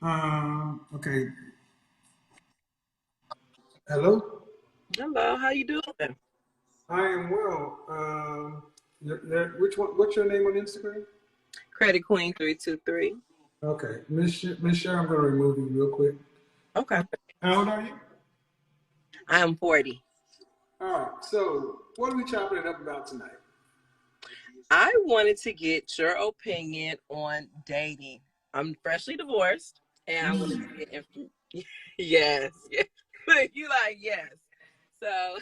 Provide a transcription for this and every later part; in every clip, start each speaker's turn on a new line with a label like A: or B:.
A: Okay. Hello.
B: Hello, how you doing?
A: I am well. Which one? What's your name on Instagram?
B: Credit Queen 323.
A: Okay, Miss Sharon, I'm going to remove you real quick.
B: Okay.
A: How old are you?
B: I am 40.
A: All right. So, what are we chopping it up about tonight?
B: I wanted to get your opinion on dating. I'm freshly divorced and I wanted to
A: Mm.
B: get yes, yes. You like yes. So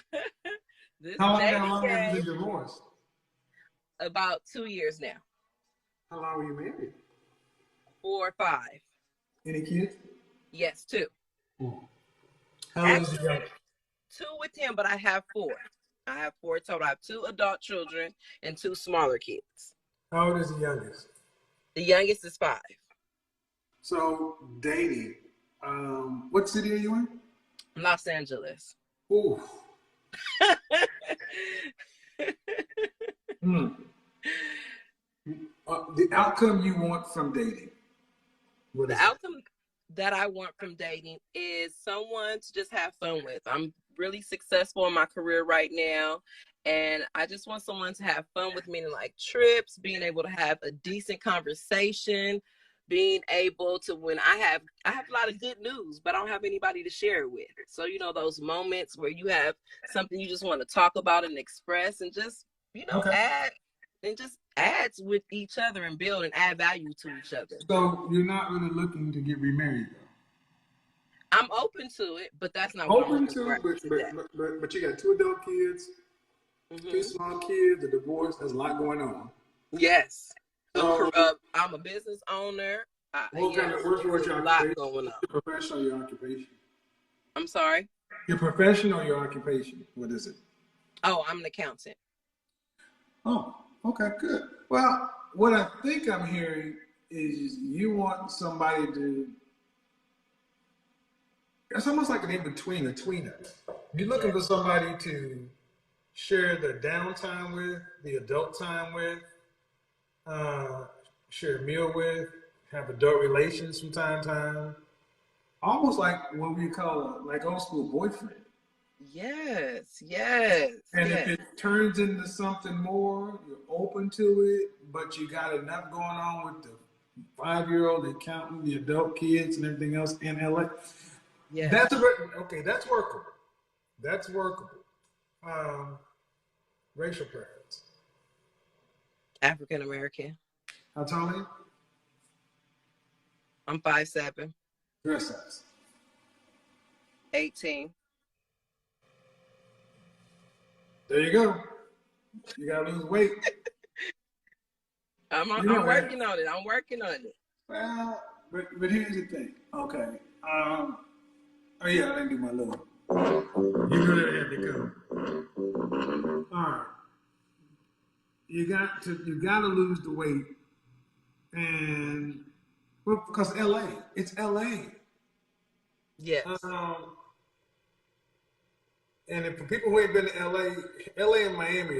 B: this
A: How
B: dating
A: long have you
B: game
A: been divorced?
B: about 2 years now.
A: How long were you married?
B: 4 or 5.
A: Any kids?
B: Yes, two.
A: Mm. How old is the
B: Actually,
A: youngest?
B: two with him, but I have four. I have four total. I have two adult children and two smaller kids.
A: How old is the youngest?
B: The youngest is 5.
A: So, dating. What city are you in?
B: Los Angeles.
A: Ooh. Mm. The outcome you want from dating. What
B: The
A: is that?
B: outcome that I want from dating is someone to just have fun with. I'm really successful in my career right now, and I just want someone to have fun with, meaning like trips, being able to have a decent conversation, being able to when I have a lot of good news, but I don't have anybody to share it with. So those moments where you have something you just want to talk about and express and just
A: Okay.
B: add and just adds with each other and build and add value to each other.
A: So you're not really looking to get remarried
B: I'm open to it, but that's not
A: though.
B: what I'm
A: Open
B: looking
A: to,
B: for today.
A: but you got two adult kids, two
B: Hmm.
A: small kids, a divorce. There's a lot going on.
B: Yes,
A: So,
B: I'm a business owner.
A: what kind
B: Yes,
A: of
B: it's
A: what's
B: a
A: your
B: lot
A: occupation?
B: going on.
A: Your profession or your occupation?
B: I'm sorry.
A: Your profession or your occupation? What is it?
B: Oh, I'm an accountant.
A: Oh, okay, good. Well, what I think I'm hearing is you want somebody to. It's almost like an in between, a tweener. You're looking
B: Yes.
A: for somebody to share the downtime with, the adult time with, uh, share a meal with, have adult relations from time to time. Almost like what we call like old school boyfriend.
B: Yes. Yes.
A: And if
B: Yes.
A: it turns into something more, you're open to it, but you got enough going on with the 5-year-old, the accountant, the adult kids, and everything else in LA.
B: Yes.
A: That's a okay. That's workable. That's workable. Um, Racial preference.
B: African American.
A: How tall are you?
B: I'm 5'7",
A: Dress size.
B: 18.
A: There you go. You gotta lose weight. You
B: I'm
A: know that.
B: working on it. I'm working on it.
A: Well, but here's the thing. Okay. Oh yeah, I didn't do my little. You know that had to come. All right. You gotta lose the weight, and well, because LA, it's LA.
B: Yes.
A: Um, and if for people who ain't been to LA and Miami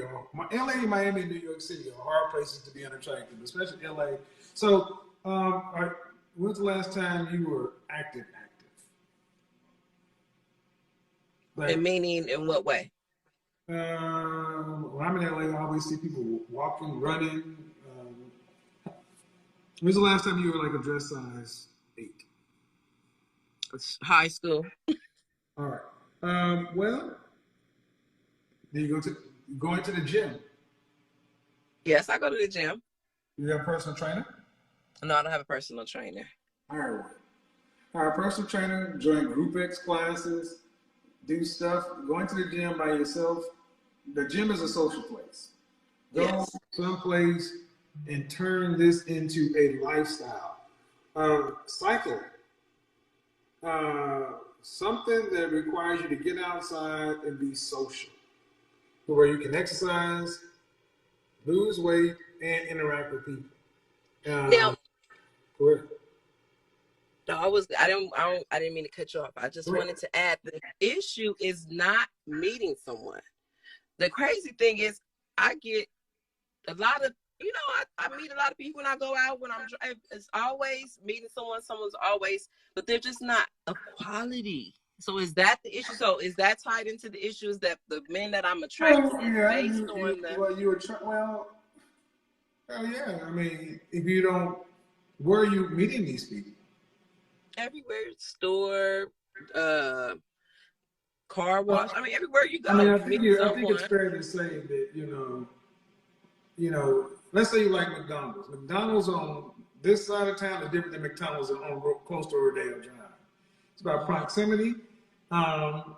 A: LA and Miami and New York City are hard places to be unattractive, especially LA. So, when's the last time you were active?
B: And
A: Like,
B: meaning in what way?
A: when I'm in LA, I always see people walking, running. When's the last time you were like a dress size 8?
B: It's high school.
A: All right. Well, then going to the gym.
B: Yes, I go to the gym.
A: You got a personal trainer.
B: No, I don't have a personal trainer.
A: All right. Hire a personal trainer. Join Group X classes. Do stuff. Going to the gym by yourself. The gym is a social place. Go
B: Yes.
A: someplace and turn this into a lifestyle. Cycling. Something that requires you to get outside and be social, where you can exercise, lose weight, and interact with people.
B: Now,
A: Correct.
B: no, I didn't mean to cut you off. I just
A: Correct.
B: wanted to add the issue is not meeting someone. The crazy thing is I get a lot of you know, I meet a lot of people when I go out, when I'm driving. It's always meeting someone, someone's always, but they're just not of quality. So is that the issue? So is that tied into the issues that the men that I'm
A: Well,
B: attracted is
A: yeah,
B: based on the
A: well, hell yeah. I mean, if you don't, where are you meeting these people?
B: everywhere store, uh, car
A: Uh,
B: wash? I mean, everywhere you
A: I mean,
B: go, you meet
A: I think it's
B: someone.
A: fair to say that let's say you like McDonald's. McDonald's on this side of town is different than McDonald's on close to Rodeo Drive. It's about
B: Mm-hmm.
A: proximity, um,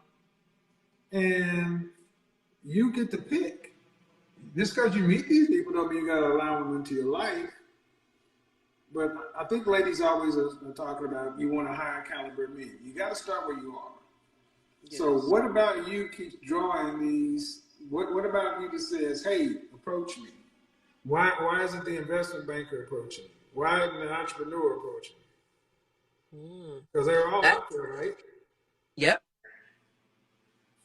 A: and you get to pick. Just because you meet these people don't mean you got to allow them into your life. But I think ladies always are talking about you want a higher caliber man. You got to start where you are.
B: Yes.
A: So what about you keeps drawing these? What about you that says, "Hey, approach me"? Why isn't the investment banker approaching me? Why isn't the entrepreneur approaching me? Because they're all
B: That,
A: out there, right?
B: yep.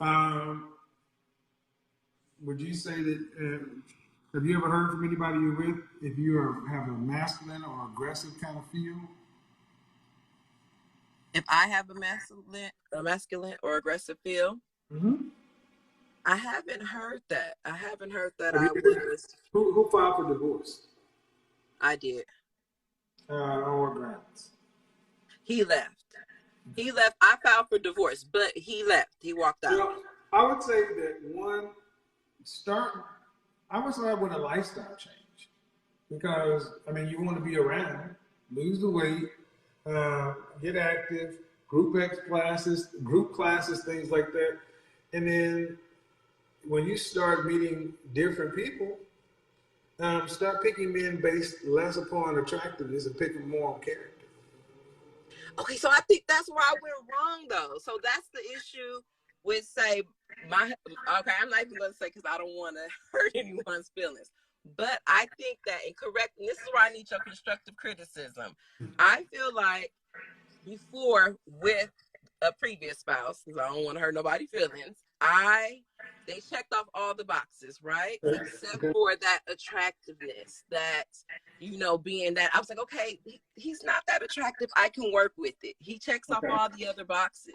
A: Um, would you say that? Have you ever heard from anybody you're with if you have a masculine or aggressive kind of feel?
B: If I have a masculine or aggressive feel,
A: Mm-hmm.
B: I haven't heard that. I haven't heard that
A: Have you,
B: I was.
A: who filed for divorce?
B: I did.
A: On what grounds?
B: He left. He left. I filed for divorce, but he left. He walked out.
A: Well, I would say that start. I would start with a lifestyle change because I mean you want to be around, lose the weight, get active, group classes, things like that, and then when you start meeting different people, start picking men based less upon attractiveness and picking more on character.
B: Okay, so I think that's where I went wrong, though. So that's the issue with, say, okay, I'm not even going to say because I don't want to hurt anyone's feelings. But I think that, and this is where I need your constructive criticism. I feel like before with a previous spouse, because I don't want to hurt nobody's feelings, they checked off all the boxes, right? Except for that attractiveness, that, being that I was like, okay, he's not that attractive. I can work with it. He checks off all the other boxes.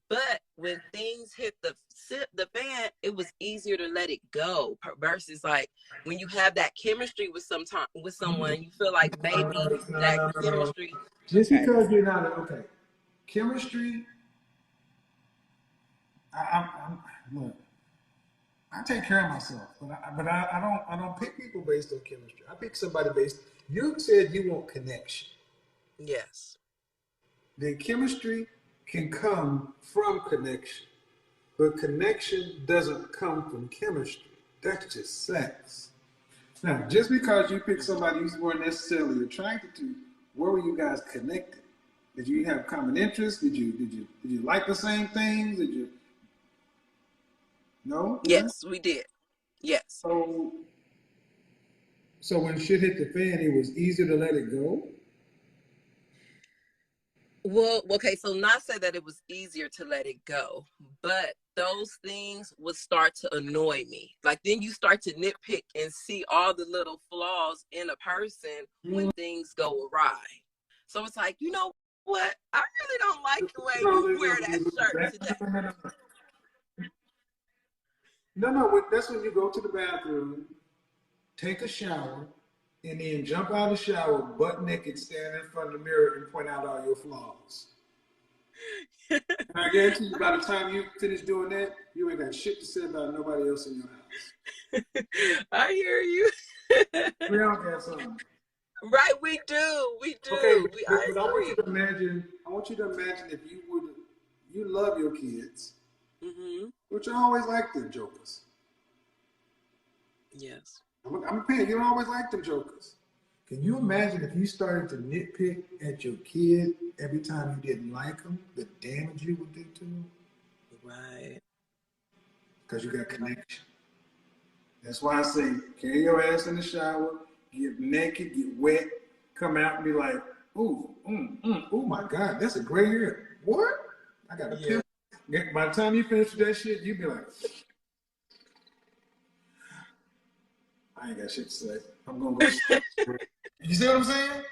B: But when things hit the fan, it was easier to let it go versus like when you have that chemistry with someone, you feel like maybe that chemistry.
A: Just because you're not okay, chemistry. Look. I take care of myself, but I don't pick people based on chemistry. I pick somebody based. You said you want connection.
B: Yes.
A: The chemistry can come from connection, but connection doesn't come from chemistry. That's just sex. Now, just because you pick somebody you weren't necessarily attracted to, where were you guys connected? Did you have common interests? Did you like the same things? Did you? No.
B: Yes, we did. Yes.
A: So when shit hit the fan, it was easier to let it go.
B: Well, okay, so not say that it was easier to let it go, but those things would start to annoy me. Like then you start to nitpick and see all the little flaws in a person when things go awry. So it's like, you know what? I really don't like the way you wear that shirt today.
A: No, that's when you go to the bathroom, take a shower, and then jump out of the shower butt naked, stand in front of the mirror and point out all your flaws. And I guarantee you, by the time you finish doing that, you ain't got shit to say about nobody else in your
B: house. I hear you.
A: We all got something.
B: Right, we do.
A: Okay, but I want you to imagine if you love your kids, but you always like them jokers.
B: Yes.
A: I'm a parent. You don't always like them jokers. Can you imagine if you started to nitpick at your kid every time you didn't like them, the damage you would do to them?
B: Right.
A: Because you got connection. That's why I say carry your ass in the shower, get naked, get wet, come out and be like, ooh, oh my God, that's a gray hair. What? I got a pimple. By the time you finish with that shit, you be like, I ain't got shit to say.
C: I'm gonna go. You see what I'm saying?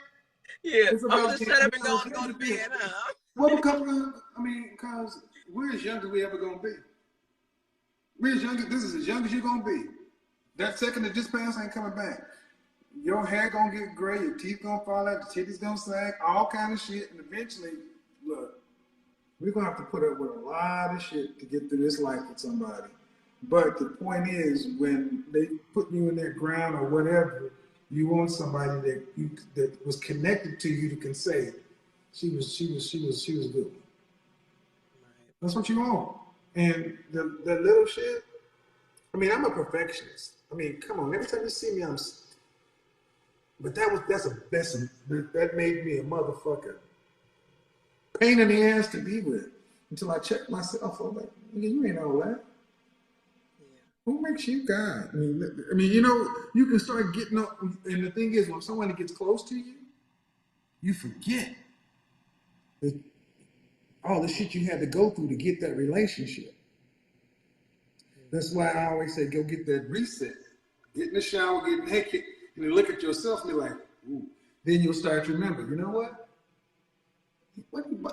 B: Yeah,
C: It's
B: I'm
C: about
B: just shut up and
C: because
B: go to bed, huh?
C: well, because we're as young as we ever gonna be. We're as young. This is as young as you're gonna be. That second that just passed ain't coming back. Your hair gonna get gray, your teeth gonna fall out, the titties gonna sag, all kind of shit, and eventually, look, we're gonna have to put up with a lot of shit to get through this life with somebody. But the point is, when they put you in that ground or whatever, you want somebody that was connected to you that can say, she was good. That's what you want. And the little shit. I mean, I'm a perfectionist. I mean, come on. Every time you see me, But that made me a motherfucker. Pain in the ass to be with. Until I checked myself. I'm like, you ain't all that. Who makes you God? I mean, you can start getting up, and the thing is, when someone gets close to you, you forget all the shit you had to go through to get that relationship. That's why I always say, go get that reset. Get in the shower, get naked, and then look at yourself and be like, ooh. Then you'll start to remember, you know what?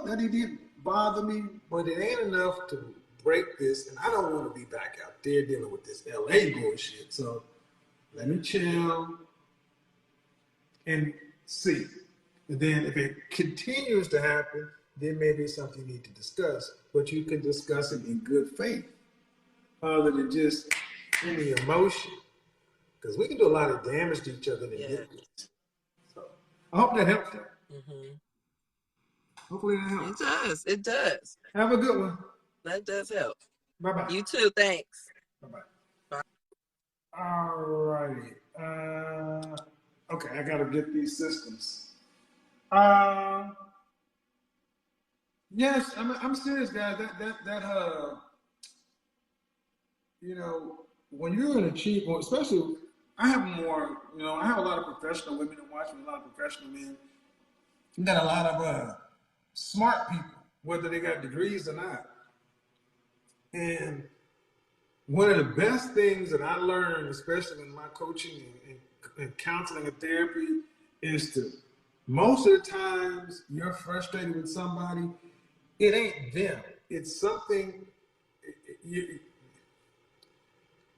C: That he did bother me, but it ain't enough to break this, and I don't want to be back out there dealing with this LA bullshit. So let me chill and see. And then if it continues to happen, then maybe it's something you need to discuss. But you can discuss it in good faith, other than just any emotion. Because we can do a lot of damage to each other in this. So I hope that helps you.
B: Mm-hmm.
C: Hopefully that helps.
B: It does. It does.
C: Have a good one.
B: That does help.
C: Bye-bye.
B: You too. Thanks.
C: Bye-bye.
B: Bye.
C: All righty. Okay, I got to get these systems. Yes, I'm serious, guys. When you're an achiever, especially, I have a lot of professional women that watch me, a lot of professional men. You got a lot of smart people, whether they got degrees or not. And one of the best things that I learned, especially in my coaching and counseling and therapy, is to, most of the times you're frustrated with somebody, it ain't them. It's something,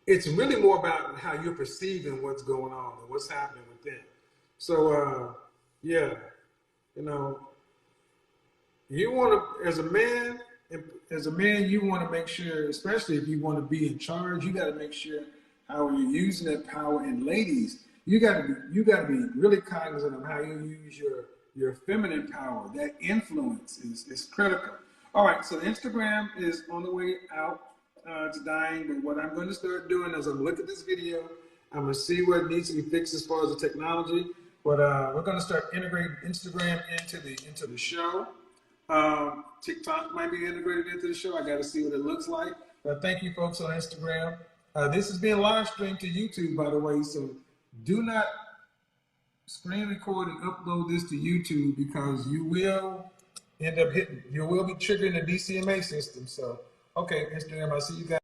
C: it's really more about how you're perceiving what's going on and what's happening with them. So, yeah, you want to, as a man, you want to make sure, especially if you want to be in charge, you got to make sure how you're using that power. And ladies, you got to be really cognizant of how you use your feminine power. That influence is critical. All right, so Instagram is on the way out. It's dying, but what I'm going to start doing is I'm going to look at this video. I'm going to see what needs to be fixed as far as the technology. But we're going to start integrating Instagram into the show. TikTok might be integrated into the show. I got to see what it looks like. But thank you, folks on Instagram. This is being live streamed to YouTube, by the way. So do not screen record and upload this to YouTube, because you will end up you will be triggering the DCMA system. So, okay, Instagram, I see you guys.